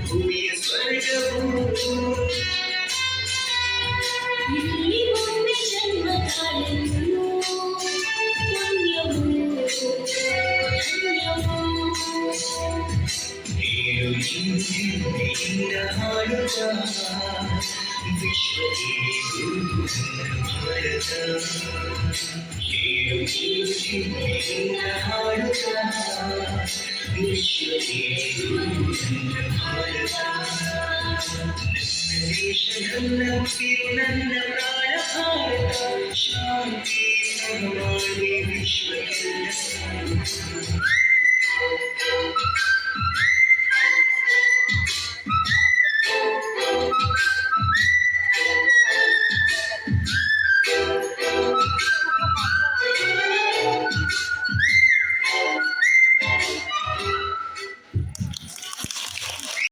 ಭೂಮಿಯ ಸ್ವರ್ಗವು ಇಲ್ಲಿ ಒಮ್ಮೆ ಜನ್ಮ ತಾಳೆಂದು ಪುಣ್ಯವು ಧನ್ಯವು ನೀರು ಚಿಂತೆಯಿಂದ ಹಾಡುತ್ತ ವಿಶ್ವಕ್ಕೆ ಭಾರತ ನೀರು ಚಿಂತೆಯಿಂದ ಹಾಡುತ್ತ ವಿಶ್ವಕ್ಕೆ ಭಾರತ ನನ್ನ ದೇಶ ನನ್ನ ಉಸಿರು ನನ್ನ ಪ್ರಾಣ ಭಾರತ ಶಾಂತಿ ಸಹಮಾಡಿ ವಿಶ್ವಕ್ಕೆಲ್ಲ